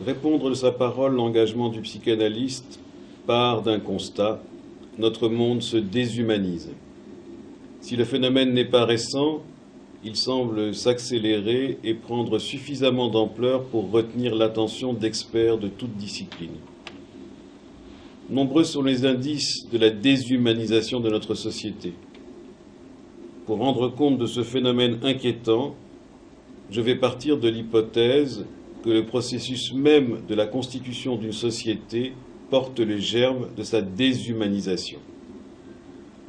Répondre de sa parole, l'engagement du psychanalyste part d'un constat: notre monde se déshumanise. Si le phénomène n'est pas récent, il semble s'accélérer et prendre suffisamment d'ampleur pour retenir l'attention d'experts de toutes disciplines. Nombreux sont les indices de la déshumanisation de notre société. Pour rendre compte de ce phénomène inquiétant, je vais partir de l'hypothèse que le processus même de la constitution d'une société porte les germes de sa déshumanisation.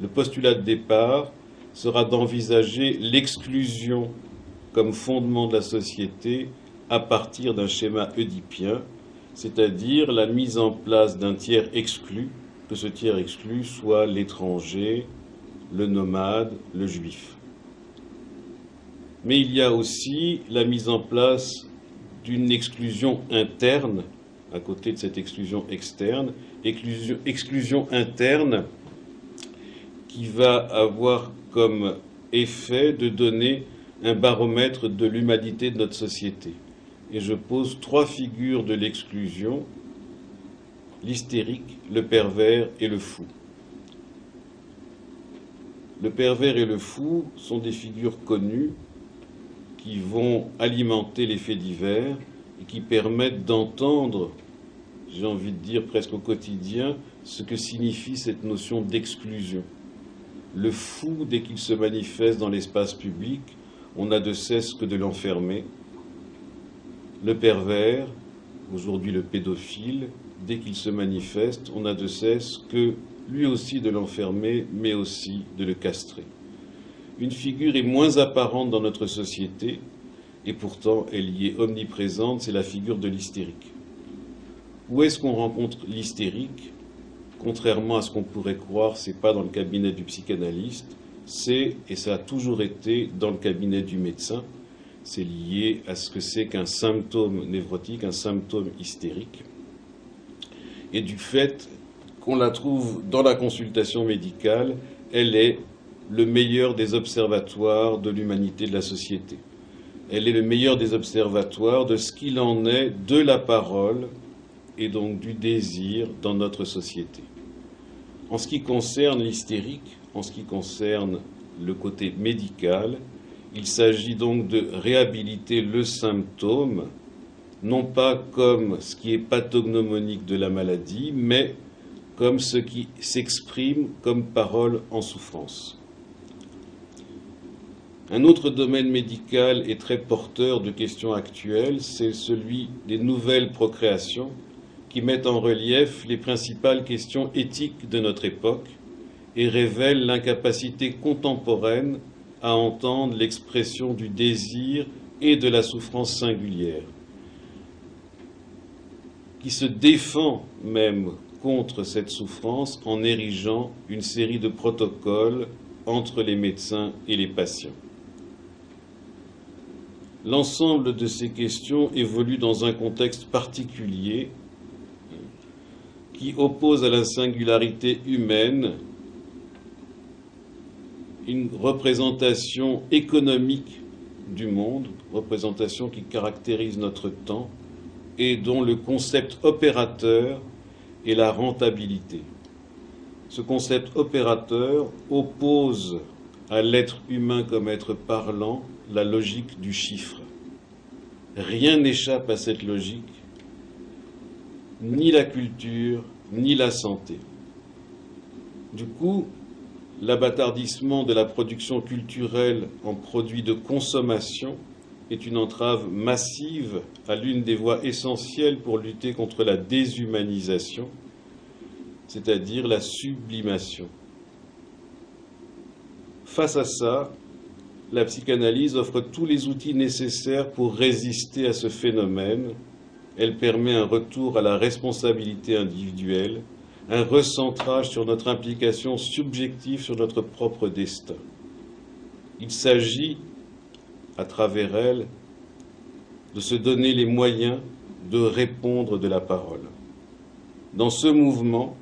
Le postulat de départ sera d'envisager l'exclusion comme fondement de la société à partir d'un schéma oedipien, c'est-à-dire la mise en place d'un tiers exclu, que ce tiers exclu soit l'étranger, le nomade, le juif. Mais il y a aussi la mise en place d'une exclusion interne, à côté de cette exclusion externe, exclusion interne qui va avoir comme effet de donner un baromètre de l'humanité de notre société. Et je pose trois figures de l'exclusion: l'hystérique, le pervers et le fou. Le pervers et le fou sont des figures connues qui vont alimenter les faits divers et qui permettent d'entendre, j'ai envie de dire presque au quotidien, ce que signifie cette notion d'exclusion. Le fou, dès qu'il se manifeste dans l'espace public, on n'a de cesse que de l'enfermer. Le pervers, aujourd'hui le pédophile, dès qu'il se manifeste, on n'a de cesse que lui aussi de l'enfermer, mais aussi de le castrer. Une figure est moins apparente dans notre société, et pourtant elle y est omniprésente, c'est la figure de l'hystérique. Où est-ce qu'on rencontre l'hystérique? Contrairement à ce qu'on pourrait croire, c'est pas dans le cabinet du psychanalyste, c'est, et ça a toujours été, dans le cabinet du médecin. C'est lié à ce que c'est qu'un symptôme névrotique, un symptôme hystérique. Et du fait qu'on la trouve dans la consultation médicale, elle est le meilleur des observatoires de l'humanité de la société. Elle est le meilleur des observatoires de ce qu'il en est de la parole et donc du désir dans notre société. En ce qui concerne l'hystérique, en ce qui concerne le côté médical, il s'agit donc de réhabiliter le symptôme, non pas comme ce qui est pathognomonique de la maladie, mais comme ce qui s'exprime comme parole en souffrance. Un autre domaine médical et très porteur de questions actuelles, c'est celui des nouvelles procréations, qui mettent en relief les principales questions éthiques de notre époque et révèlent l'incapacité contemporaine à entendre l'expression du désir et de la souffrance singulière, qui se défend même contre cette souffrance en érigeant une série de protocoles entre les médecins et les patients. L'ensemble de ces questions évolue dans un contexte particulier qui oppose à la singularité humaine une représentation économique du monde, représentation qui caractérise notre temps et dont le concept opérateur est la rentabilité. Ce concept opérateur oppose à l'être humain comme être parlant la logique du chiffre. Rien n'échappe à cette logique, ni la culture, ni la santé. Du coup, l'abâtardissement de la production culturelle en produits de consommation est une entrave massive à l'une des voies essentielles pour lutter contre la déshumanisation, c'est-à-dire la sublimation. Face à ça, la psychanalyse offre tous les outils nécessaires pour résister à ce phénomène. Elle permet un retour à la responsabilité individuelle, un recentrage sur notre implication subjective sur notre propre destin. Il s'agit, à travers elle, de se donner les moyens de répondre de la parole. Dans ce mouvement,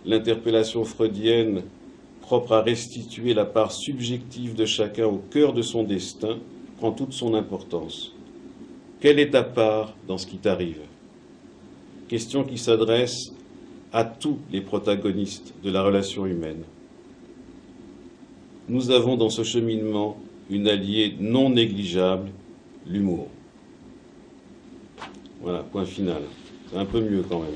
l'interpellation freudienne propre à restituer la part subjective de chacun au cœur de son destin prend toute son importance. Quelle est ta part dans ce qui t'arrive ? question qui s'adresse à tous les protagonistes de la relation humaine. Nous avons dans ce cheminement une alliée non négligeable, l'humour. Voilà, point final. C'est un peu mieux quand même.